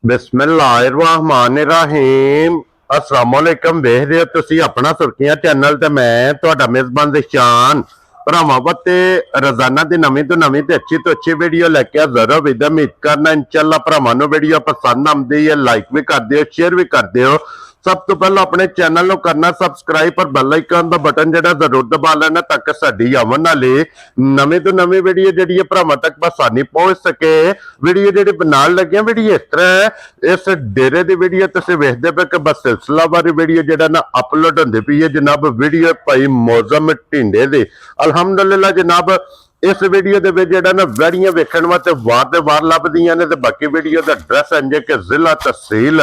बिस्मिल्लाहिर्रहमानिर्रहीम अस्सलाम वालेकुम। देख रहे हो तुसी अपना सुर्खियां चैनल ते मैं तुहाडा मेजबान दिशान भरावां ते रोजाना दी नवीं तो नवीं ते अच्छी वीडियो लेके हाजिर हो। विद उम्मीद करना इंशाअल्लाह भरावां नूं वीडियो पसंद आंदी है, लाइक भी कर दिओ, शेयर भी कर दिओ। सब तो पहले अपने चैनल को करना सबसक्राइब और बेल आइकन का बटन जरा जरूर दबा लेना ताकि साडी आवन वाली नवीं तो नवीं वीडियो जी भरावां तक आसानी पहुंच सके। वीडियो जी बनाने लगे वीडियो इस तरह है, इस डेरे की वीडियो तुम वेखते पे कि बस सिलसिलावार वीडियो जो ना अपलोड होंदी पई है जनाब। वीडियो भाई मौजम ढिंडे दी अलहमदुलिल्लाह जनाब। इस वीडियो के ना वैड़ियां वेखण वास्ते वार लभदियां ने। बाकी वीडियो का एड्रैस है कि जिला तहसील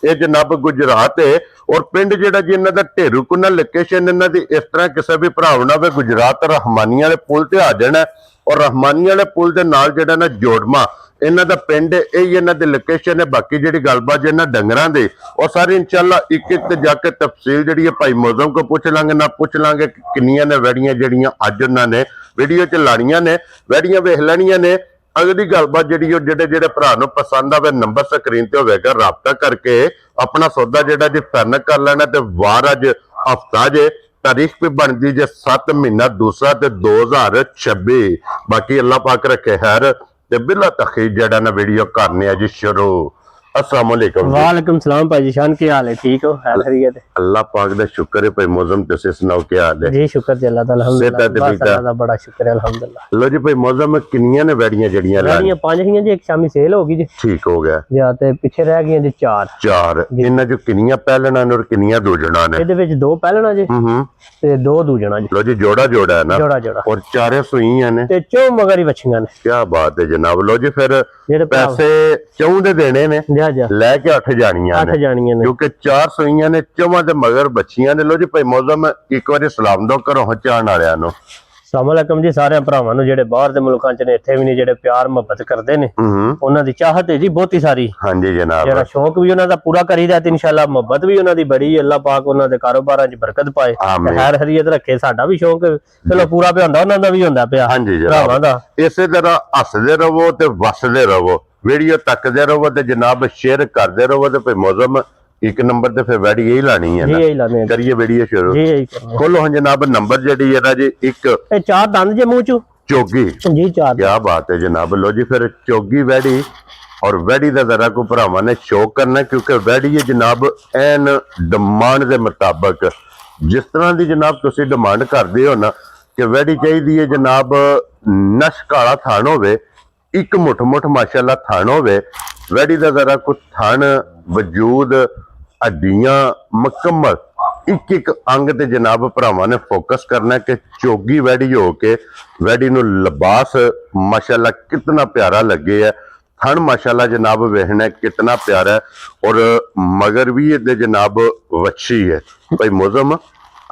ये जनाब गुजरात है और पिंड जिहड़ा जी इन्हां दा ढेरूकुना लोकेशन इन्हां दी इस तरह किसी भी भरा ना वे गुजरात रहमानी वाले पुल ते आ जाना और रहमानी वाले पुल के नाल जिहड़ा ना जोड़मा इन्हां दा पिंड यही इन्हां दी लोकेशन है। बाकी जिहड़ी गलबात इन्हां डंगरां दी और सारी इंशाअल्लाह एक ते जाके तफसील जिहड़ी है भाई मौजम को पूछ लांगे ना पूछ लांगे किन्नियां ने वैड़ियां जिहड़ियां अज उन्हां ने वीडियो च लाणियां ने, वैड़ियां वेख लैणियां ने। अगली गलबात जी जेडे भरा नूं पसंद आवे नंबर स्क्रीन ते होवेगा, राबता करके अपना सौदा जेड़ा जी फाइनल कर लेना। ते वार अज हफ्ता जे तारीख भी बनती जे 7 महीना दूसरा ते 2026। बाकी अल्लाह पाक रखे खैर ते बिला तखीर जेड़ा ना वीडियो करने जी शुरू। अस्सलाम वालेकुम। वालेकुम सलाम भाई शान, की हाल है? ठीक हो? खैरियत है? अल्लाह पाक दा शुक्र है भाई मौजम तुसी सुनाओ क्या हाल है? जी शुक्र जी अल्लाह दा अल्हम्दुलिल्लाह, बस अल्लाह दा बड़ा शुक्र है अल्हम्दुलिल्लाह। लो जी भाई मौजम किन्नियां ने वैड़ियां जड़ियां वैड़ियां 5 ही जी, एक शामी सेल हो गई जी। ठीक हो गया या ते पीछे रह गई जी 4 इन्हां जो किन्नियां पहलना ने और किन्नियां दूजणा ने? ਇਹਦੇ ਵਿੱਚ 2 ਪਹਿਲਣਾ ਜੀ ਤੇ 2 ਦੂਜਣਾ ਜੀ। लो जी जोड़ा जोड़ा है ना? जोड़ा जोड़ा और चारे सुईयां ने ਤੇ ਚੋਂ ਮਗਰ ਹੀ ਵੱਛੀਆਂ ਨੇ। क्या बात है जनाब। लो जी फिर ਜਿਹੜੇ पैसे चौं दे देने ने ਜਾ ਜਾ लैके 8 जानियां 8 ਜਾਣੀਆਂ ਨੇ क्योंकि 4 सुईयां ने चौवां दे मगर बच्चियां ने। लो जी भाई मौजम एक बार सलाम दो करो चाहण वालियां नूं। अस्सलाम वालेकुम जी सारे भरावां नूं ਜਿਹੜੇ ਬਾਹਰ ਦੇ ਮੁਲਕਾਂ ਚ ਨੇ, ਇੱਥੇ ਵੀ ਨੇ, ਜਿਹੜੇ ਪਿਆਰ ਮੁਹੱਬਤ ਕਰਦੇ ਨੇ ਉਹਨਾਂ ਦੀ ਚਾਹਤ ਹੈ ਜੀ ਬਹੁਤੀ ਸਾਰੀ। ਹਾਂਜੀ ਜਨਾਬ। ਜਿਹੜਾ ਸ਼ੌਕ ਵੀ ਉਹਨਾਂ ਦਾ ਪੂਰਾ ਕਰੀਦਾ ਤੇ ਇਨਸ਼ਾਅੱਲਾ ਮੁਹੱਬਤ ਵੀ ਉਹਨਾਂ ਦੀ ਬੜੀ। ਅੱਲਾਹ ਪਾਕ ਉਹਨਾਂ ਦੇ ਕਾਰੋਬਾਰਾਂ 'ਚ ਬਰਕਤ ਪਾਏ, ਖੈਰ ਖੈਰੀਅਤ ਰੱਖੇ। ਸਾਡਾ ਵੀ ਸ਼ੌਕ ਚਲੋ ਪੂਰਾ ਪਿਆ ਹੁੰਦਾ, ਉਹਨਾਂ ਦਾ ਵੀ ਹੁੰਦਾ ਪਿਆ। ਹਾਂਜੀ ਭਰਾਵਾਂ ਦਾ ਇਸੇ ਤਰ੍ਹਾਂ ਹੱਸਦੇ ਰਹੋ ਤੇ ਵਸਦੇ ਰਹੋ, ਵੀਡੀਓ ਤੱਕਦੇ ਰਹੋ ਤੇ ਜਨਾਬ ਸ਼ੇਅਰ ਕਰਦੇ ਰਹੋ ਤੇ ਭਾਈ ਮੌਜਮ एक नंबर ते फिर वैड़ी यही लानी है ना? यही लाने करिए वीडियो शुरू। जी यही करना। खोलो हम जनाब नंबर जेडी है ना जी एक 4 दंद जे मुंह चो चोगी जी 4। क्या बात है जनाब। लो जी फिर चोगी वैड़ी और वैड़ी का जरा को भरावां ने शौक करना क्योंकि वैड़ी है जनाब एन डिमांड के मुताबिक जिस तरह की जनाब तुसी डिमांड करते हो ना कि वैड़ी चाहिए है जनाब नश काला थान होवे, एक मुठ मुठ माशाअल्लाह थान होवे। वैड़ी का जरा को थान वजूद हड्डियां मुकम्मल एक एक अंग ते जनाब भरावां ने फोकस करना कि चोगी वैड़ी हो के वैड़ी नूं लिबास माशाअल्लाह कितना प्यारा लगे है। थन माशाअल्लाह जनाब वेखना कितना प्यारा है और मगर भी ये जनाब वच्छी है। भाई मौजम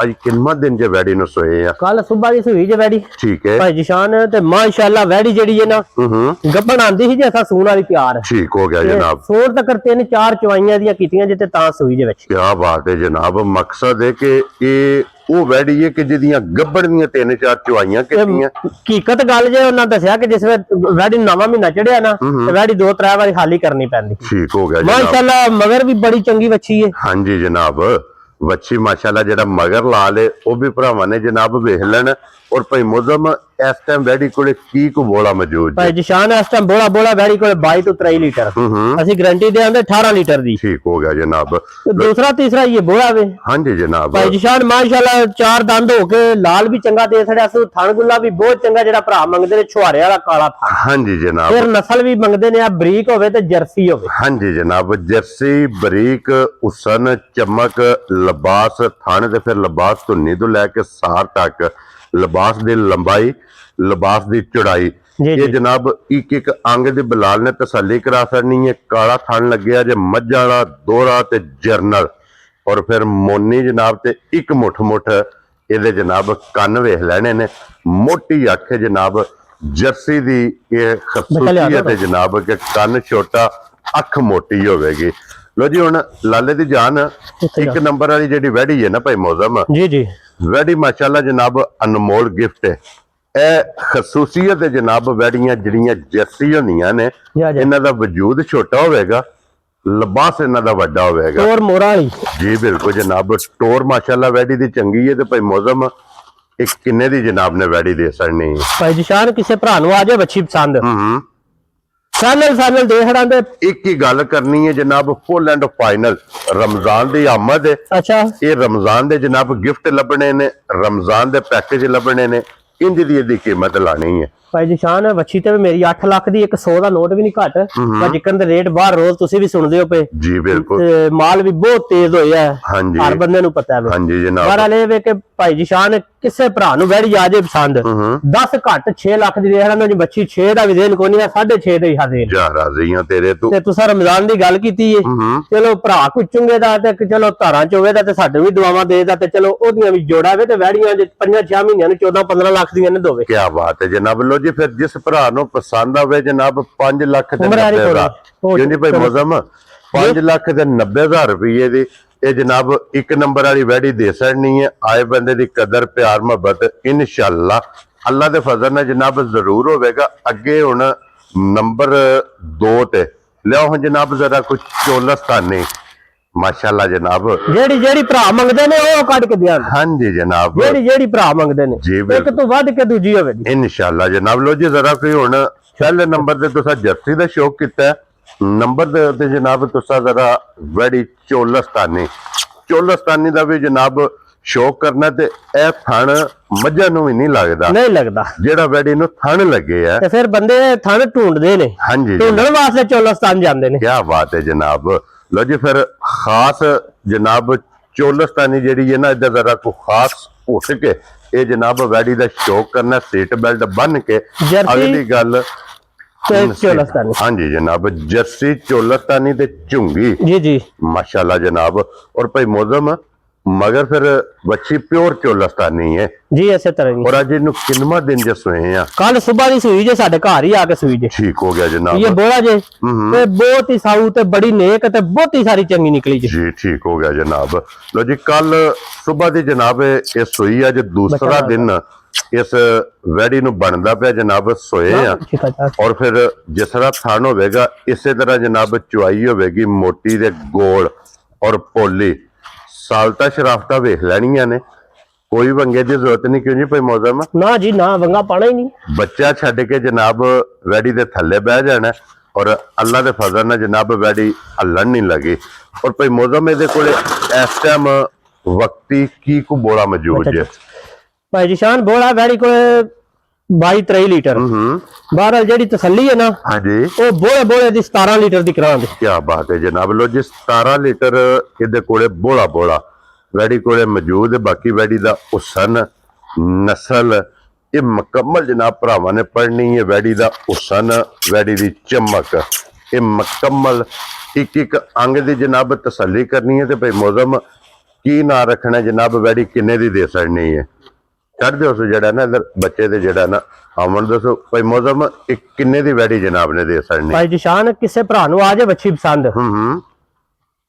आज किन्ना दिन जे वैड़ी नूं सोए आ? कल सुबह दी सुई जे वैड़ी। ठीक है भाई जिशान ते माशाअल्लाह वैड़ी जेड़ी है ना गब्बन आंदी सी जे असा सून वाली तैयार है। ठीक हो गया जनाब। सोर तक 3-4 चवाइयां दियां कीतियां जे ते तां सुई जे विच। क्या बात है जनाब। मकसद है कि ये वो वैड़ी है कि जिदियां गब्बड़ दियां 3-4 चवाइयां कीतियां। हकीकत गल जे उन्हां दस्सिया कि जिस वे वैड़ी नवां महीना चढ़िया ना ते वैड़ी 2-3 बारी खाली करनी पैंदी। ठीक हो गया माशाअल्लाह मगर भी बड़ी चंगी वच्छी है। हाँ जी जनाब वच्छी माशाअल्लाह जेड़ा मगर ला ले वो भी भरावां ने जनाब वेख लेना। और भाई मौजम इस टाइम वैड़ी कोले की को बोला मौजूद भाई जिशान इस टाइम बोला वैड़ी कोले 22 ਤੋਂ 23 लीटर ਅਸੀਂ गारंटी दे आंदे 18 लीटर दी। ठीक हो गया जनाब। दूसरा तीसरा ये बोला वे। हाँ जी जनाब। भाई जिशान माशाअल्लाह 4 दंद हो के लाल भी चंगा दे छड़िया सु, थण गुल्ला भी बहुत चंगा जेड़ा भरा मंगदे ने छुहारे वाला काला थण। हाँ जी जनाब। फिर नस्ल भी मंगदे ने बरीक होवे ते जर्सी होवे। हाँ जी जनाब। जर्सी बरीक उसन चमक लिबास थण ते फिर लिबास धुन्नी तो लैके सार तक लिबास दी लंबाई लिबास दी चौड़ाई ये जनाब एक एक अंग दे बिलाल ने तसल्ली करा सकनी है। काला थन लगे जे मज्झां वाला दोहरा ते जरनल और फिर मोनी जनाब ते एक मुठ मुठ ये जनाब कन वेख लेने ने। मोटी अख है जनाब जर्सी दी ये खसूसियत है जनाब के कन छोटा अख मोटी होगी। लो जी हुण लाले दी जान एक नंबर वाली जेडी वैड़ी है ना भाई मौजम जी जी वैड़ी माशाअल्लाह जनाब अनमोल गिफ्ट है। ਇਹ ਖਸੂਸੀਅਤ ਹੈ ਜਨਾਬ ਵੈੜੀਆਂ ਜਿਹੜੀਆਂ ਜਰਸੀ ਹੁੰਦੀਆਂ ਨੇ, ਜੀ ਜੀ ਇਹਨਾਂ ਦਾ ਵਜੂਦ ਛੋਟਾ ਹੋਵੇਗਾ, ਲਿਬਾਸ ਇਹਨਾਂ ਦਾ ਵੱਡਾ ਹੋਵੇਗਾ। ਹੋਰ ਮੋਹਰਾਂ ਵਾਲੀ ਜੀ ਬਿਲਕੁਲ ਜਨਾਬ, ਟੋਰ ਮਾਸ਼ਾਅੱਲਾ ਵੈੜੀ ਦੀ ਚੰਗੀ ਹੈ। ਤੇ ਭਾਈ ਮੌਜ਼ਮ ਇੱਕ ਕਿੰਨੇ ਦੀ ਜਨਾਬ ਨੇ ਵੈੜੀ ਦੇ ਸਕਣੀ ਹੈ? ਭਾਈ ਜਿਸ਼ਾਨ ਕਿਸੇ ਭਰਾ ਨੂੰ ਆ ਜਾਏ ਬੱਚੀ ਪਸੰਦ ਹੂੰ ਸਾਨਲ ਦੇ ਹੜਾਂ ਦੇ ਇੱਕ ਹੀ ਗੱਲ ਕਰਨੀ ਹੈ ਜਨਾਬ, ਫੁੱਲ ਐਂਡ ਫਾਈਨਲ ਰਮਜ਼ਾਨ ਦੀ ਆਮਦ ਹੈ। ਅੱਛਾ ਇਹ ਰਮਜ਼ਾਨ ਦੇ ਜਨਾਬ ਗਿਫਟ ਲੱਭਣੇ ਨੇ, ਰਮਜ਼ਾਨ ਦੇ ਪੈਕੇਜ ਲੱਭਣੇ ਨੇ, ਇੰਜ ਦੀ ਇਹਦੀ ਕੀਮਤ ਲਾਣੀ ਹੈ। ਭਾਈ ਜਿਸ਼ਾਨ ਬੱਚੀ ਤੇ ਮੇਰੀ 8 ਲੱਖ ਦੀ, ਇੱਕ 100 ਦਾ ਨੋਟ ਵੀ ਨਹੀਂ ਘੱਟ। ਪਰ ਜਿੱਕਣ ਦੇ ਰੇਟ ਬਾਹਰ ਰੋਜ਼ ਤੁਸੀਂ ਵੀ ਸੁਣਦੇ ਹੋ ਪਏ, ਜੀ ਬਿਲਕੁਲ, ਤੇ ਮਾਲ ਵੀ ਬਹੁਤ ਤੇਜ਼ ਹੋਇਆ। ਹਾਂਜੀ ਹਰ ਬੰਦੇ ਨੂੰ ਪਤਾ ਹੈ। ਹਾਂਜੀ ਜਨਾਬ, ਪਰ ਹਲੇ ਵੇ ਕਿ ਭਾਈ ਜਿਸ਼ਾਨ ਕਿਸੇ ਭਰਾ ਨੂੰ ਵੈੜੀ ਆ ਜੇ ਪਸੰਦ 10 ਘੱਟ 6 ਲੱਖ ਦੀ ਦੇਖ ਲੈਣਾ ਜੀ ਬੱਚੀ, 6 ਦਾ ਵੀ ਦੇਣ ਕੋਈ ਨਹੀਂ, 6.5 ਦਾ ਹੀ ਹਾਜ਼ਰ ਜਾ ਰਾਜ਼ੀਆਂ ਤੇਰੇ ਤੂੰ। ਤੇ ਤੁਸੀਂ ਰਮਜ਼ਾਨ ਦੀ ਗੱਲ ਕੀਤੀ ਏ, ਚਲੋ ਭਰਾ ਕੁਚੂਗੇ ਦਾ ਤੇ ਚਲੋ ਧਾਰਾਂ ਚ ਹੋਵੇ ਦਾ ਤੇ ਸਾਡੇ ਵੀ ਦੁਆਵਾਂ ਦੇਦਾ, ਤੇ ਚਲੋ ਉਹਦੀਆਂ ਵੀ ਜੋੜਾਵੇ ਤੇ ਵੈੜੀਆਂ ਜੇ 5-6 ਮਹੀਨਿਆਂ ਨੂੰ 14-15 ਲੱਖ ਦੀਆਂ ਨੇ ਦੋਵੇ। ਕੀ ਬਾਤ ਹੈ ਜਨਾਬ। ਲੋ ਜੀ ਫਿਰ ਜਿਸ ਭਰਾ ਨੂੰ ਪਸੰਦ ਆਵੇ ਜਨਾਬ 5 ਲੱਖ ਤੇ 90,000, ਕਿਉਂ ਜੀ ਭਾਈ ਮੌਜ਼ਮ 5 ਲੱਖ ਤੇ 90,000 ਰੁਪਏ ਦੀ ਇਹ ਜਨਾਬ ਇੱਕ ਨੰਬਰ ਵਾਲੀ ਵੈੜੀ ਦੇ ਸਕਣੀ ਹੈ। ਆਏ ਬੰਦੇ ਦੀ ਕਦਰ ਪਿਆਰ ਮੁਹੱਬਤ ਇਨਸ਼ਾਅੱਲਾ ਅੱਲਾ ਦੇ ਫਜ਼ਲ ਨਾਲ ਜਨਾਬ ਜ਼ਰੂਰ ਹੋਵੇਗਾ। ਅੱਗੇ ਹੁਣ ਨੰਬਰ 2 ਤੇ ਲਿਆਓ ਹੁਣ ਜਨਾਬ ਜ਼ਰਾ ਕੁਝ ਚੋਲਸਤਾਨੀ ਮਾਸ਼ਾਅੱਲਾ ਜਨਾਬ, ਜਿਹੜੀ ਭਰਾ ਮੰਗਦੇ ਨੇ ਉਹ ਕੱਢ ਕੇ ਦਿਆਂ। ਹਾਂਜੀ ਜਨਾਬ, ਜਿਹੜੀ ਭਰਾ ਮੰਗਦੇ ਨੇ ਜੀ ਇੱਕ ਤੋਂ ਵੱਧ ਕੇ ਦੂਜੀ ਹੋਵੇ ਜੀ ਇਨਸ਼ਾਅੱਲਾ ਜਨਾਬ। ਲੋ ਜੀ ਜ਼ਰਾ ਕੋਈ ਹੁਣ ਪਹਿਲੇ ਨੰਬਰ ਤੇ ਤੁਸੀਂ ਜਰਸੀ ਦਾ ਸ਼ੌਕ ਕੀਤਾ ਹੈ, ਨੰਬਰ ਦੇ ਉੱਤੇ ਜਨਾਬ ਤੁਸੀਂ ਜ਼ਰਾ ਵੈੜੀ ਚੋਲਸਤਾਨੀ ਦਾ ਵੀ ਜਨਾਬ ਸ਼ੌਕ ਕਰਨਾ। ਤੇ ਇਹ ਥਣ ਮੱਝਾਂ ਨੂੰ ਵੀ ਨਹੀਂ ਲੱਗਦਾ ਜਿਹੜਾ ਵੈੜੀ ਨੂੰ ਥਣ ਲੱਗੇ ਆ, ਤੇ ਫਿਰ ਬੰਦੇ ਥਣ ਢੂੰਡਦੇ ਨੇ, ਹਾਂਜੀ ਢੂੰਡਣ ਵਾਸਤੇ ਚੋਲਸਤਾਨ ਜਾਂਦੇ ਨੇ। ਕੀ ਬਾਤ ਹੈ ਜਨਾਬ। ਲੋ ਜੀ ਫਿਰ ਖਾਸ ਜਨਾਬ ਚੋਲਸਤਾਨੀ ਜਿਹੜੀ ਹੈ ਨਾ, ਇਹਦਾ ਜ਼ਰਾ ਕੋ ਖਾਸ ਉੱਠ ਕੇ ਇਹ ਜਨਾਬ ਵੈੜੀ ਦਾ ਸ਼ੌਕ ਕਰਨਾ, ਸੀਟ ਬੈਲਟ ਬੰਨ ਕੇ। ਅਗਲੀ ਗੱਲ ਚੋਲਸਤਾਨੀ, ਹਾਂਜੀ ਜਨਾਬ, ਜਰਸੀ ਚੋਲਸਤਾਨੀ ਤੇ ਝੁੰਗੀ ਜੀ ਮਾਸ਼ਾਅੱਲਾ ਜਨਾਬ। ਔਰ ਭਾਈ ਮੌਜ਼ਮ ਮਗਰ ਫਿਰ ਬੱਚੀ ਪਿਓਰ ਚੋਲਸਤਾਨੀ ਹੈ ਜੀ, ਇਸੇ ਤਰ੍ਹਾਂ ਹੀ। ਔਰ ਅੱਜ ਇਹਨੂੰ ਕਿੰਨਵਾਂ ਦਿਨ ਜੇ ਸੋਏ ਆ? ਕੱਲ ਸਵੇਰ ਦੀ ਸੂਈ ਜੇ, ਸਾਡੇ ਘਰ ਹੀ ਆ ਕੇ ਸੂਈ ਜੇ। ਠੀਕ ਹੋ ਗਿਆ ਜਨਾਬ, ਇਹ ਬੋਲਾ ਜੇ ਤੇ ਬਹੁਤ ਹੀ ਸਾਊ ਤੇ ਬੜੀ ਨੇਕ ਤੇ ਬਹੁਤ ਹੀ ਸਾਰੀ ਚੰਗੀ ਨਿਕਲੀ ਜੀ। ਠੀਕ ਹੋ ਗਿਆ ਜਨਾਬ। ਲੋ ਜੀ ਕੱਲ ਸਵੇਰ ਦੀ ਜਨਾਬ ਇਹ ਸੋਈ ਅੱਜ ਦੂਸਰਾ ਦਿਨ ਇਸ ਵੈੜੀ ਨੂੰ ਬਣਦਾ ਪਿਆ ਜਨਾਬ, ਸੋਏ ਆ। ਔਰ ਫਿਰ ਜਿਸ ਤਰ੍ਹਾਂ ਥਣ ਹੋਵੇਗਾ ਇਸੇ ਤਰ੍ਹਾਂ ਜਨਾਬ ਚੁਆਈ ਹੋਵੇਗੀ, ਮੋਟੀ ਦੇ ਗੋਲ ਔਰ ਪੋਲੀ। ਸਾਲਤਾ ਸ਼ਰਾਫਤਾ ਵੇਖ ਲੈਣੀਆਂ ਨੇ, ਕੋਈ ਵੰਗੇ ਦੀ ਜ਼ਰੂਰਤ ਨਹੀਂ। ਕਿਉਂ ਜੀ ਭਾਈ ਮੌਜ਼ਮ? ਨਾ ਜੀ ਨਾ, ਵੰਗਾ ਪਾਣਾ ਹੀ ਨਹੀਂ। ਬੱਚਾ ਛੱਡ ਕੇ ਜਨਾਬ ਵੈੜੀ ਦੇ ਥੱਲੇ ਬਹਿ ਜਾਣਾ ਔਰ ਅੱਲਾ ਦੇ ਫਜ਼ਲ ਨਾਲ ਜਨਾਬ ਵੈੜੀ ਹੱਲਣ ਨਹੀਂ ਲੱਗੀ। ਔਰ ਭਾਈ ਮੌਜ਼ਮ ਇਹਦੇ ਕੋਲੇ ਇਸ ਟਾਈਮ ਵਕਤੀ ਕੀ ਕੋ ਬੋਲਾ ਮੌਜੂਦ ਹੈ? ਭਾਈ ਜਿਸ਼ਾਨ ਬੋਲਾ ਵੈੜੀ ਕੋਲੇ 22-23 ਲੀਟਰ। ਬਹਰਹਾਲ ਜਿਹੜੀ ਤਸੱਲੀ ਹੈ ਨਾ, ਹਾਂਜੀ, ਉਹ ਬੋਲੇ ਦੀ 17 ਲੀਟਰ ਦੀ ਕਰਾਂਗੇ। ਕੀ ਬਾਤ ਹੈ ਜਨਾਬ। ਲੋ ਜੀ 17 ਲੀਟਰ ਇਹਦੇ ਕੋਲੇ ਬੋਲਾ ਵੈੜੀ ਕੋਲੇ ਮੌਜੂਦ ਹੈ। ਬਾਕੀ ਵੈੜੀ ਦਾ ਹੁਸਨ ਨਸਲ ਇਹ ਮੁਕੰਮਲ ਜਨਾਬ ਭਰਾਵਾਂ ਨੇ ਪੜ੍ਹਨੀ ਹੈ। ਵੈੜੀ ਦਾ ਹੁਸਨ, ਵੈੜੀ ਦੀ ਚਮਕ, ਇਹ ਮੁਕੰਮਲ ਇੱਕ ਅੰਗ ਦੀ ਜਨਾਬ ਤਸੱਲੀ ਕਰਨੀ ਹੈ। ਤੇ ਭਾਈ ਮੌਜ਼ਮ ਕੀ ਨਾਂ ਰੱਖਣਾ ਜਨਾਬ, ਵੈੜੀ ਕਿੰਨੇ ਦੀ ਦੇ ਸਕਣੀ ਹੈ? ਕੱਢ ਦਿਓ ਸੋ ਜਿਹੜਾ ਨਾ ਇਧਰ ਬੱਚੇ ਦੇ ਜਿਹੜਾ ਨਾ ਆਮਣ ਦੱਸੋ ਭਾਈ ਮੌਜ਼ਮ ਇੱਕ ਕਿੰਨੇ ਦੀ ਵੈੜੀ ਜਨਾਬ ਨੇ ਦੇ ਸਕਣੀ? ਭਾਈ ਜਿਸ਼ਾਨ ਕਿਸੇ ਭਰਾ ਨੂੰ ਆ ਜੇ ਬੱਚੀ ਪਸੰਦ,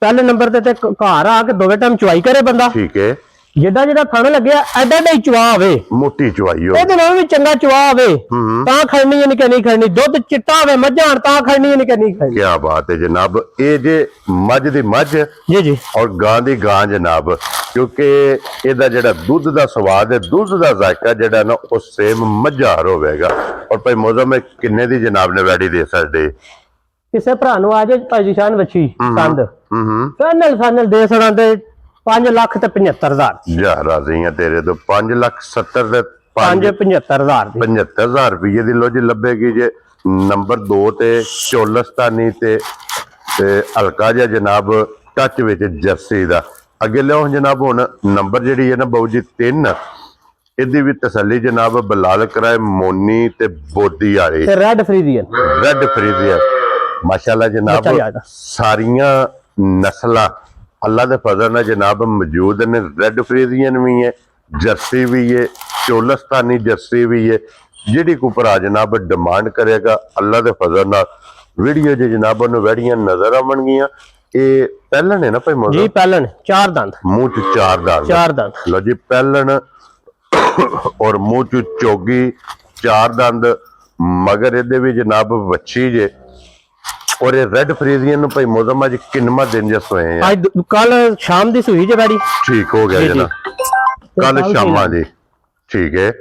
ਪਹਿਲੇ ਨੰਬਰ ਤੇ ਘਰ ਆ ਕੇ ਦੋਵੇਂ ਟਾਈਮ ਚੁਆਈ ਕਰੇ ਬੰਦਾ। ਠੀਕ ਹੈ, ਜਿਹੜਾ ਥਣ ਲੱਗਿਆ ਐਡਾ ਹੀ ਚੁਆ ਹੋਵੇ, ਮੋਟੀ ਚੁਆਈ ਹੋ, ਇਹਦੇ ਨਾਲ ਵੀ ਚੰਗਾ ਚੁਆ ਹੋਵੇ ਤਾਂ ਖੜਨੀ ਹੈ, ਨਹੀਂ ਖੜਨੀ। ਦੁੱਧ ਚਿੱਟਾ ਹੋਵੇ ਮੱਝਾਂ ਤਾਂ ਖੜਨੀ ਹੈ, ਨਹੀਂ ਖੜਨੀ। ਕੀ ਬਾਤ ਹੈ ਜਨਾਬ। ਇਹ ਜੇ ਮੱਝ ਦੀ ਮੱਝ ਜੀ ਔਰ ਗਾਂ ਦੀ ਗਾਂ ਜਨਾਬ, ਕਿਉਂਕਿ ਇਹਦਾ ਜਿਹੜਾ ਦੁੱਧ ਦਾ ਸਵਾਦ ਹੈ, ਦੁੱਧ ਦਾ ਜ਼ਾਇਕਾ ਜਿਹੜਾ ਨਾ ਉਹ ਸੇਮ ਮੱਝਾਰ ਹੋਵੇਗਾ। ਔਰ ਭਾਈ ਮੌਜ਼ਮ ਕਿੰਨੇ ਦੀ ਜਨਾਬ ਨੇ ਵੈੜੀ ਦੇ ਸਕਦੇ? ਕਿਸੇ ਭਰਾ ਨੂੰ ਆ ਜੇ ਭਾਈ ਜਿਸ਼ਾਨ ਬੱਚੀ ਪਸੰਦ, ਫਾਈਨਲ ਦੇ ਸੜਾਂ ਤੇ 5 ਲੱਖ ਤੇ 75,000। ਜਾ ਰਾਜ਼ੀਆਂ ਤੇਰੇ ਤੋਂ 5,70,000 ਤੇ 75,000 75,000 ਰੁਪਏ ਦੀ ਲੋ ਜੀ ਲੱਭੇਗੀ ਜੇ ਨੰਬਰ 2 ਤੇ ਚੋਲਸਤਾਨੀ ਤੇ ਹਲਕਾ ਜਿਹਾ ਜਨਾਬ ਟੱਚ ਵਿੱਚ ਜਰਸੀ ਦਾ। ਅੱਗੇ ਲਿਆਓ ਜਨਾਬ ਹੁਣ ਨੰਬਰ ਜਿਹੜੀ ਹੈ ਨਾ ਬਾਊ ਜੀ 3, ਇਹਦੀ ਵੀ ਤਸੱਲੀ ਜਨਾਬ ਬਲਾਲ ਕਰਾਏ ਮੋਨੀ ਤੇ ਬੋਦੀ ਵਾਲੀ ਤੇ ਰੈੱਡ ਫਰੀਜ਼ੀਅਨ ਮਾਸ਼ਾਅੱਲਾ ਜਨਾਬ। ਸਾਰੀਆਂ ਨਸਲਾਂ ਅੱਲਾ ਦੇ ਫਜ਼ਲ ਨਾਲ ਜਨਾਬ ਮੌਜੂਦ ਨੇ। ਰੈੱਡ ਫਰੀਜ਼ੀਅਨ ਵੀ ਹੈ, ਜਰਸੀ ਵੀ ਹੈ, ਚੋਲਸਤਾਨੀ ਜਰਸੀ ਵੀ ਹੈ। ਜਿਹੜੀ ਕੋ ਭਰਾ ਜਨਾਬ ਡਿਮਾਂਡ ਕਰੇਗਾ ਅੱਲਾ ਦੇ ਫਜ਼ਲ ਨਾਲ ਵੀਡੀਓ 'ਚ ਜਨਾਬ ਉਹਨੂੰ ਵੈੜੀਆਂ ਨਜ਼ਰ ਆਉਣਗੀਆਂ। ਇਹ ਪਹਿਲਣ ਹੈ ਨਾ ਭਾਈ ਮੌਜ਼ਮ? ਜੀ ਪਹਿਲਣ, 4 ਦੰਦ, ਮੂੰਹ 'ਚ 4 ਦੰਦ। ਚਾਰ ਦੰਦ। ਲੋ ਜੀ ਪਹਿਲਣ ਔਰ ਮੂੰਹ ਚ ਚੋਗੀ, 4 ਦੰਦ, ਮਗਰ ਇਹਦੇ ਵੀ ਜਨਾਬ ਵੱਛੀ ਜੇ। ਔਰ ਇਹ ਰੈੱਡ ਫਰੀਜ਼ੀਅਨ ਨੂੰ ਭਾਈ ਮੌਜ਼ਮ ਅੱਜ ਕਿੰਨਵਾਂ ਦਿਨ ਜੇ ਸੋਏ ਆ? ਅੱਜ ਕੱਲ ਸ਼ਾਮ ਦੀ ਸੂਈ ਜੇ ਬੈੜੀ। ਠੀਕ ਹੋ ਗਿਆ ਜੀ, ਜੀ। ਜਨਾਬ, ਕੱਲ ਸ਼ਾਮਾਂ ਦੀ। ਠੀਕ ਹੈ,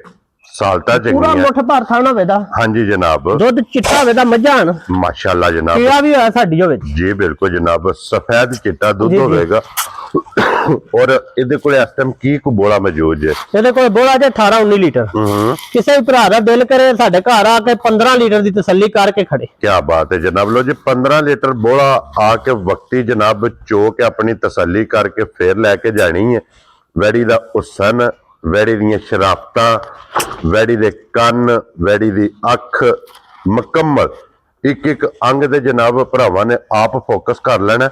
ਸਾਲਤਾ ਪੂਰਾ ਚੰਗੀ ਹੈ। ਮੁੱਠ ਭਰ ਥਾਣਾ ਵੇਦਾ, ਹਾਂਜੀ ਜਨਾਬ, ਦੁੱਧ ਚਿੱਟਾ ਵੇਦਾ, ਮੱਝਾਂ ਹਨ, ਮਾਸ਼ਾਅੱਲਾ ਜਨਾਬ। ਪੀਆ ਵੀ ਹੋਇਆ ਸਾਡੀ ਹੋਵੇ। ਜੀ ਬਿਲਕੁਲ ਜਨਾਬ, ਸਫੈਦ ਚਿੱਟਾ ਦੁੱਧ ਜੀ, ਜੀ। ਹੋਵੇਗਾ। ਔਰ ਇਹਦੇ ਕੋਲ ਇਸ ਟਾਈਮ ਕੀ ਕੁ ਬੋਲਾ ਮੌਜੂਦ ਜੇ? ਇਹਦੇ ਕੋਲ ਬੋਲਾ ਜੇ 18-19 ਲੀਟਰ। ਕਿਸੇ ਵੀ ਭਰਾ ਦਾ ਦਿਲ ਕਰੇ ਸਾਡੇ ਘਰ ਆ ਕੇ 15 ਲੀਟਰ ਦੀ ਤਸੱਲੀ ਕਰਕੇ ਖੜੇ। ਕੀ ਬਾਤ ਹੈ ਜਨਾਬ। ਲੋ ਜੀ 15 ਲੀਟਰ ਬੋਲਾ ਆ ਕੇ ਵਕਤੀ ਜਨਾਬ ਚੋ ਕੇ ਆਪਣੀ ਤਸੱਲੀ ਕਰਕੇ ਫੇਰ ਲੈ ਕੇ ਜਾਣੀ ਹੈ। ਵੈੜੀ ਦਾ ਹੁਸਨ, ਵੈੜੀ ਦੀਆਂ ਸ਼ਰਾਫਤਾਂ, ਵੈੜੀ ਦੇ ਕੰਨ, ਵੈੜੀ ਦੀ ਅੱਖ, ਮੁਕੰਮਲ ਇੱਕ ਇੱਕ ਅੰਗ ਦੇ ਜਨਾਬ ਭਰਾਵਾਂ ਨੇ ਆਪ ਫੋਕਸ ਕਰ ਲੈਣਾ।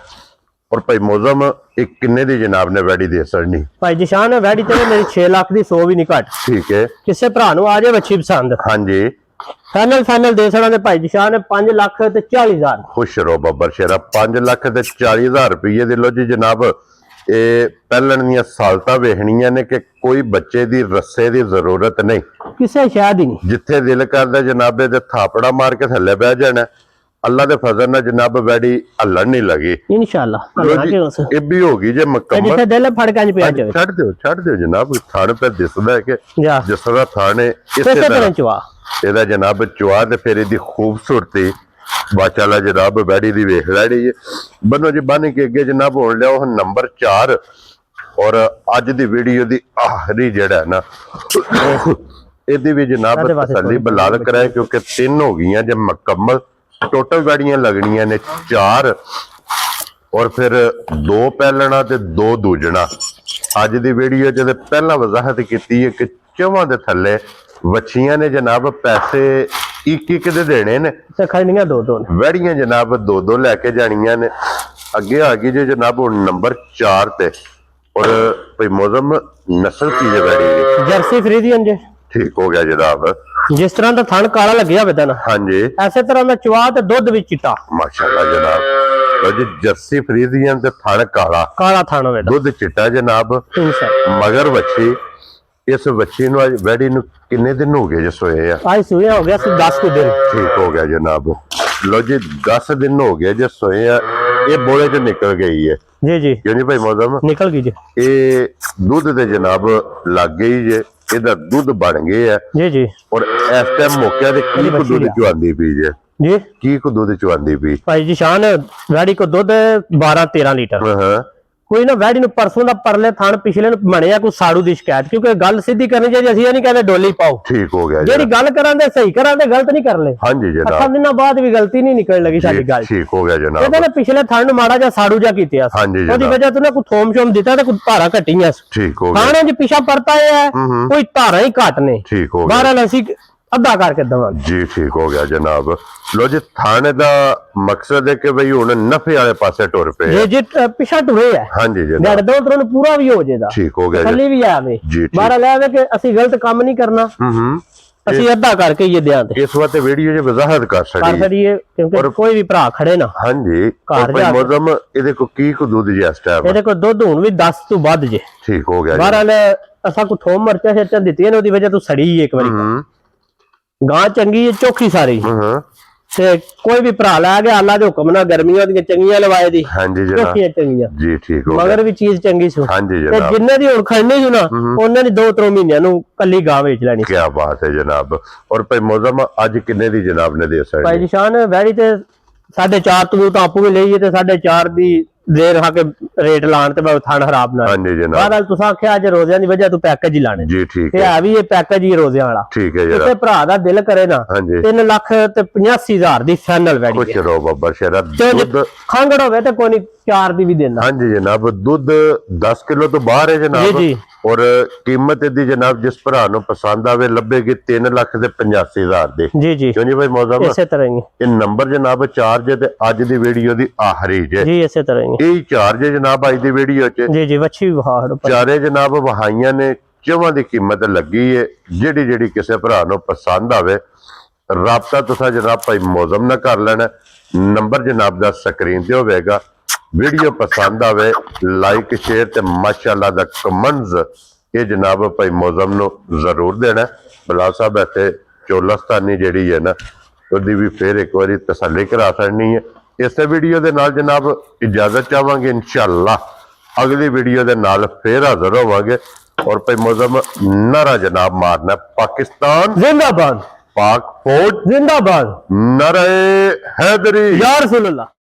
ਔਰ ਭਾਈ ਮੌਜ਼ਮ ਇਹ ਕਿੰਨੇ ਦੀ ਜਨਾਬ ਨੇ ਵੈੜੀ ਦੇ ਅਸਰਨੀ? ਭਾਈ ਜਿਸ਼ਾਨ ਵੈੜੀ ਤੇ ਮੇਰੀ 6 ਲੱਖ ਦੀ 100 ਵੀ ਨਹੀਂ ਘੱਟ। ਠੀਕ ਹੈ, ਕਿਸੇ ਭਰਾ ਨੂੰ ਆ ਜਾਏ ਵੱਛੀ ਪਸੰਦ, ਹਾਂਜੀ ਫਾਈਨਲ ਦੇ ਸਕਾਂ ਦੇ ਭਾਈ ਜਿਸ਼ਾਨ 5 ਲੱਖ ਤੇ 40 ਹਜ਼ਾਰ। ਖੁਸ਼ ਰਹੋ ਬੱਬਰ ਸ਼ੇਰਾ। 5 ਲੱਖ ਤੇ 40 ਹਜ਼ਾਰ ਰੁਪਏ ਦੇ ਲੋ ਜੀ ਜਨਾਬ। ਇਹ ਪਹਿਲਣ ਦੀਆਂ ਸਾਲਤਾਂ ਵੇਖਣੀਆਂ ਨੇ ਕਿ ਕੋਈ ਬੱਚੇ ਦੀ ਰੱਸੇ ਦੀ ਜ਼ਰੂਰਤ ਨਹੀਂ, ਕਿਸੇ ਸ਼ਾਇਦ ਹੀ ਨਹੀਂ। ਜਿੱਥੇ ਦਿਲ ਕਰਦਾ ਜਨਾਬ ਇਹਦੇ ਥਾਪੜਾ ਮਾਰ ਕੇ ਥੱਲੇ ਬਹਿ ਜਾਣਾ। ਅੱਲਾ ਦੇ ਫਜ਼ਲ ਨਾਲ ਜਨਾਬ ਵੈੜੀ ਹੱਲਣ ਨਹੀਂ ਲੱਗੀ ਇਨਸ਼ਾਅੱਲਾ। ਲਓ ਜੀ, ਇਹ ਵੀ ਹੋ ਗਈ ਜੇ ਮੁਕੰਮਲ। ਜਿੱਥੇ ਦਿਲ ਫੜ ਕੇ ਪਿਆ ਜਾਵੇ। ਛੱਡ ਦਿਓ ਜਨਾਬ, ਥਾਣ ਤੇ ਦਿਸਦਾ ਹੈ ਕਿ ਜਾ ਜਿਸ ਤਰ੍ਹਾਂ ਥਾਣੇ ਇਸੇ ਤਰ੍ਹਾਂ ਚਵਾ ਇਹਦਾ ਜਨਾਬ ਚੁਆ ਤੇ ਫਿਰ ਇਹਦੀ ਖੂਬਸੂਰਤੀ ਬਾਚਾਲਾ ਜਨਾਬ ਵੈੜੀ ਦੀ ਵੇਖ ਲੈਣੀ ਹੈ। ਬੰਨੋ ਜੀ ਬੰਨ ਕੇ ਅੱਗੇ ਜਨਾਬ ਹੋਣ ਲਿਆ ਉਹ ਨੰਬਰ 4। ਔਰ ਅੱਜ ਦੀ ਵੀਡੀਓ ਦੀ ਆਖਰੀ ਜਿਹੜਾ ਨਾ ਇਹਦੀ ਵੀ ਜਨਾਬ ਤਸੱਲੀ ਬਲਾਲ ਕਰਾਏ ਕਿਉਂਕਿ 3 ਹੋ ਗਈਆਂ ਜੇ ਮੁਕੰਮਲ। ਟੋਟਲ ਵੈੜੀਆਂ ਲੱਗਣੀਆਂ ਨੇ 4 ਔਰ ਫਿਰ 2 ਪਹਿਲਣਾ ਤੇ 2 ਦੂਜਣਾ। ਅੱਜ ਦੀ ਵੀਡੀਓ ਜਿਹਦੇ ਪਹਿਲਾਂ ਵਜ਼ਾਹਤ ਕੀਤੀ ਹੈ ਕਿ ਚੌਵਾਂ ਦੇ ਥੱਲੇ ਵੱਛੀਆਂ ਨੇ ਜਨਾਬ ਪੈਸੇ ਇੱਕ ਦੇ ਦੇਣੇ ਨੇ ਤੇ ਖੜਨੀਆਂ 2-2 ਨੇ। ਵੈੜੀਆਂ ਜਨਾਬ 2-2 ਲੈ ਕੇ ਜਾਣੀਆਂ ਨੇ। ਅੱਗੇ ਆ ਗਈ ਜੇ ਜਨਾਬ ਹੁਣ ਨੰਬਰ 4 ਤੇ। ਔਰ ਭਾਈ ਮੌਜ਼ਮ ਨਸਲ ਕੀ ਹੈ ਵੈੜੀ ਦੀ? ਜਰਸੀ ਫਰੀਜ਼ੀਅਨ ਜੇ। ਠੀਕ ਹੋ ਗਿਆ ਜਨਾਬ। ਜਿਸ ਤਰ੍ਹਾਂ ਦਾ ਥਣ ਕਾਲਾ ਲੱਗਿਆ ਵੇ ਨਾ, ਹਾਂਜੀ ਐਸੇ ਤਰ੍ਹਾਂ ਦਾ ਚਵਾ ਤੇ ਦੁੱਧ ਵੀ ਚਿੱਟਾ। ਮਾਸ਼ਾਅੱਲਾ ਜਨਾਬ। ਲਓ ਜੀ ਜਰਸੀ ਫਰੀਜ਼ੀਅਨ ਤੇ ਥਣ ਕਾਲਾ ਥਣ ਹੋਵੇ ਦੁੱਧ ਚਿੱਟਾ ਜਨਾਬ। ਮਗਰ ਵੱਛੀ। ਇਸ ਵੱਛੀ ਨੂੰ ਅੱਜ ਵੈੜੀ ਨੂੰ ਕਿੰਨੇ ਦਿਨ ਹੋ ਗਏ ਜੇ ਸੋਏ ਆ? ਅੱਜ ਸੂਇਆ ਹੋ ਗਿਆ ਸੀ 10 ਕੁ ਦਿਨ। ਠੀਕ ਹੋ ਗਿਆ ਜਨਾਬ। ਲੋ ਜੀ 10 ਦਿਨ ਹੋ ਗਏ ਜੇ ਸੋਏ ਆ। ਇਹ ਬੋਲੇ ਚ ਨਿਕਲ ਗਈ ਹੈ। ਜੀ ਜੀ ਕਿਉਂ ਜੀ ਭਾਈ ਮੌਜ਼ਮ? ਨਿਕਲ ਗਈ ਜੀ। ਇਹ ਦੁੱਧ ਦੇ ਜਨਾਬ ਲੱਗ ਗਈ ਜੇ, ਇਹਦਾ ਦੁੱਧ ਬਣ ਗਏ ਆ। ਜੀ ਜੀ। ਔਰ ਇਸ ਟਾਈਮ ਮੌਕਿਆਂ ਤੇ ਕੀ ਕੁ ਦੁੱਧ ਚੁਆਂਦੀ ਪਈ ਜੇ? ਜੀ ਕੀ ਕੁ ਦੁੱਧ ਚੁਆਂਦੀ ਪਈ? ਭਾਈ ਜੀ ਸ਼ਾਨ ਵੈੜੀ ਕੋ ਦੁੱਧ 12-13 ਲੀਟਰ। ਹਾਂ ਕੋਈ ਨਾ ਵੈੜੀ ਨੂੰ ਪਰਸੋਂ ਦਾ ਪਰਲੇ ਥਣ ਪਿਛਲੇ ਨੂੰ ਬਣਿਆ ਕੋਈ ਸਾੜੂ ਦੀ ਸ਼ਿਕਾਇਤ, ਕਿਉਂਕਿ ਗੱਲ ਸਿੱਧੀ ਕਰਨੀ ਚਾਹੀਦੀ। ਅਸੀਂ ਇਹ ਨਹੀਂ ਕਹਿੰਦੇ ਡੋਲੀ ਪਾਓ। ਠੀਕ ਹੋ ਗਿਆ ਜਿਹੜੀ ਗੱਲ ਕਰਾਂਦੇ ਸਹੀ ਕਰਾਂਦੇ, ਗਲਤ ਨਹੀਂ ਕਰ ਲੈ। ਹਾਂਜੀ ਜਨਾਬ। 8 ਦਿਨਾਂ ਬਾਅਦ ਵੀ ਗਲਤੀ ਨਹੀਂ ਨਿਕਲ ਲੱਗੀ ਸਾਡੀ ਗੱਲ। ਠੀਕ ਹੋ ਗਿਆ ਜਨਾਬ। ਇਹਦੇ ਨੇ ਪਿਛਲੇ ਥਣ ਨੂੰ ਮਾੜਾ ਜਿਹਾ ਸਾੜੂ ਜਿਹਾ ਕੀਤਿਆ ਸੀ। ਹਾਂਜੀ ਉਹਦੀ ਜਨਾਬ। ਵਜ੍ਹਾ ਤੋਂ ਨਾ ਕੋਈ ਥੋਮ ਸ਼ੋਮ ਦਿੱਤਾ ਤੇ ਕੋਈ ਧਾਰਾ ਘਟੀਆਂ। ਠੀਕ ਹੋ ਗਿਆ। ਥਾਣੇ ਚ ਪਿਛਾ ਪਰਤਾ ਹੈ, ਕੋਈ ਧਾਰਾ ਹੀ ਘਟ ਨੇ। ਠੀਕ ਹੋ ਗਿਆ। ਬਾਹਰ ਅਸੀਂ ਅੱਧਾ ਕਰਕੇ ਦਵਾਂਗੇ ਜੀ। ਠੀਕ ਹੋ ਗਿਆ ਜਨਾਬ। ਲੋ ਜੀ ਥਾਣੇ ਦਾ ਮਕਸਦ ਹੈ ਕਿ ਬਈ ਹੁਣ ਨਫੇ ਵਾਲੇ ਪਾਸੇ ਟੁਰ ਪਏ। ਜੇ ਪਿਛਾ ਟੁਰੇ ਹੈ। ਹਾਂਜੀ ਜਨਾਬ। ਜੜ ਦੋ ਤਰ੍ਹਾਂ ਨੂੰ ਪੂਰਾ ਵੀ ਹੋ ਜਾਏਗਾ। ਠੀਕ ਹੋ ਗਿਆ ਥੱਲੇ ਵੀ ਆਵੇ। ਜੀ। ਬਾਹਰ ਲੈ ਆਵੇ ਕਿ ਅਸੀਂ ਗਲਤ ਕੰਮ ਨਹੀਂ ਕਰਨਾ। ਅਸੀਂ ਅੱਧਾ ਕਰਕੇ ਇਹ ਦਿਆਂ ਤੇ ਇਸ ਵਾਰ ਤੇ ਵੀਡੀਓ 'ਚ ਵਜ਼ਾਹਤ ਕਰ ਛੜੀਏ ਕਿਉਂਕਿ ਕੋਈ ਵੀ ਭਰਾ ਖੜੇ ਨਾ। ਹਾਂਜੀ। ਘਰ ਭਾਈ ਮੌਜ਼ਮ ਇਹਦੇ ਕੋ ਕੀ ਕੁ ਦੁੱਧ ਜੀ ਇਸ ਟਾਈਮ? ਇਹਦੇ ਕੋਲ ਦੁੱਧ ਹੁਣ ਵੀ 10 ਤੋਂ ਵੱਧ ਜੇ। ਠੀਕ ਹੋ ਗਿਆ। ਬਾਹਰ ਅਸਾਂ ਕੋ ਥੋਮ ਮਰਚਾਂ ਛੇਚਾਂ ਦਿੱਤੀਆਂ ਨੇ, ਉਹਦੀ ਵਜ੍ਹਾ ਤੋਂ ਸੜੀ ਇੱਕ ਵਾਰੀ। ਗਾਂ ਚੰਗੀ ਹੈ, ਚੋਖੀ ਸਾਰੀ। ਤੇ ਕੋਈ ਵੀ ਭਰਾ ਲੈ ਗਿਆ ਅੱਲਾ ਦੇ ਹੁਕਮ ਨਾਲ ਗਰਮੀਆਂ ਦੀਆਂ ਚੰਗੀਆਂ ਲਵਾਏ ਦੀ। ਹਾਂਜੀ ਜਨਾਬ। ਚੋਖੀਆਂ ਚੰਗੀਆਂ ਜੀ। ਠੀਕ ਹੋ ਗਿਆ। ਮਗਰ ਵੀ ਚੀਜ਼ ਚੰਗੀ ਸੀ। ਹਾਂਜੀ ਤੇ ਜਨਾਬ। ਜਿੰਨੇ ਦੀ ਹੁਣ ਖੜਨੀ ਸੀ ਨਾ, ਉਹਨਾਂ ਦੀ 2-3 ਮਹੀਨਿਆਂ ਨੂੰ ਕੱਲੀ ਗਾਂ ਵੇਚ ਲੈਣੀ। ਕੀ ਬਾਤ ਹੈ ਜਨਾਬ। ਔਰ ਭਾਈ ਮੌਜ਼ਮ ਅੱਜ ਕਿੰਨੇ ਦੀ ਜਨਾਬ ਨੇ ਦੇ ਸਕਦੇ? ਭਾਈ ਨਿਸ਼ਾਨ ਵੈੜੀ ਤੇ 4.5 ਤੋਂ ਤਾਂ ਆਪੂ ਵੀ ਲਈਏ ਤੇ 4.5 ਦੀ ਦੇਰ ਹਾ ਕੇ ਰੇਟ ਲਾਣ ਤੇ ਥਣ ਖਰਾਬ ਨਾ। ਹਾਂਜੀ ਜਨਾਬ। ਬਾਹਰ ਤੁਸੀਂ ਆਖਿਆ ਅੱਜ ਰੋਜ਼ਿਆਂ ਦੀ ਵਜ੍ਹਾ ਤੋਂ ਪੈਕੇਜ ਹੀ ਲਾਣੇ। ਜੀ। ਠੀਕ ਹੈ ਵੀ ਇਹ ਪੈਕੇਜ ਹੀ ਰੋਜ਼ਿਆਂ ਵਾਲਾ। ਠੀਕ ਹੈ ਜਨਾਬ। ਕਿਸੇ ਭਰਾ ਦਾ ਦਿਲ ਕਰੇ ਨਾ, ਹਾਂਜੀ 3 ਲੱਖ ਤੇ 85,000 ਦੀ ਫਾਈਨਲ ਵੈੜੀ। ਖੁਸ਼ ਰਹੋ ਬੱਬਰ ਸ਼ੇਰਾ। ਦੁੱਧ ਖੰਗੜ ਹੋਵੇ ਤੇ ਕੋਈ ਨਹੀਂ 4 ਦੀ ਵੀ ਦਿੰਦਾ। ਹਾਂਜੀ ਜਨਾਬ। ਦੁੱਧ 10 ਕਿਲੋ ਤੋਂ ਬਾਹਰ ਹੈ ਜਨਾਬ। ਜੀ। ਔਰ ਕੀਮਤ ਇਹਦੀ ਜਨਾਬ ਜਿਸ ਭਰਾ ਨੂੰ ਪਸੰਦ ਆਵੇ ਲੱਭੇਗੀ 3 ਲੱਖ ਤੇ 85,000 ਦੀ। ਜੀ ਜੀ। ਕਿਉਂ ਜੀ ਭਾਈ ਮੌਜ਼ਮ? ਇਸੇ ਤਰ੍ਹਾਂ ਹੀ। ਇਹ ਨੰਬਰ ਜਨਾਬ 4 ਜੇ ਤੇ ਅੱਜ ਦੀ ਵੀਡੀਓ ਦੀ ਆਖਰੀ ਜੇ। ਜੀ ਇਸੇ ਤਰ੍ਹਾਂ ਹੀ। ਇਹ 4 ਜੇ ਜਨਾਬ ਅੱਜ ਦੀ ਵੀਡੀਓ 'ਚ। ਜੀ ਜੀ। ਵੱਛੀ ਵੀ ਵਹਾੜ ਚਾਰੇ ਜਨਾਬ ਵਹਾਈਆਂ ਨੇ। ਚੌਵਾਂ ਦੀ ਕੀਮਤ ਲੱਗੀ ਹੈ। ਜਿਹੜੀ ਕਿਸੇ ਭਰਾ ਨੂੰ ਪਸੰਦ ਆਵੇ ਰਾਬਤਾ ਤੁਸੀਂ ਜਨਾਬ ਭਾਈ ਮੌਜ਼ਮ ਨਾਲ ਕਰ ਲੈਣਾ। ਨੰਬਰ ਜਨਾਬ ਦਾ ਸਕਰੀਨ ਤੇ ਹੋਵੇਗਾ। ਵੀਡੀਓ ਪਸੰਦ ਆਵੇ ਲਾਈਕ ਸ਼ੇਅਰ ਤੇ ਮਾਸ਼ਾਅੱਲਾ ਦਾ ਕਮੈਂਟਸ ਇਹ ਜਨਾਬ ਭਾਈ ਮੌਜ਼ਮ ਨੂੰ ਜ਼ਰੂਰ ਦੇਣਾ। ਬਲਾਲ ਸਾਹਿਬ ਇੱਥੇ ਚੋਲਸਤਾਨੀ ਜਿਹੜੀ ਹੈ ਨਾ ਉਹਦੀ ਵੀ ਫਿਰ ਇੱਕ ਵਾਰੀ ਤਸੱਲੀ ਕਰਾ ਛੱਡਣੀ ਹੈ। ਇਸੇ ਵੀਡੀਓ ਦੇ ਨਾਲ ਜਨਾਬ ਇਜਾਜ਼ਤ ਚਾਹਾਂਗੇ, ਇਨਸ਼ਾਅੱਲਾ ਅਗਲੀ ਵੀਡੀਓ ਦੇ ਨਾਲ ਫਿਰ ਹਾਜ਼ਰ ਹੋਵਾਂਗੇ। और भाई मौजम नारा जनाब मारना, पाकिस्तान जिंदाबाद, पाक फौज जिंदाबाद, नारे हैदरी या रसूल अल्लाह।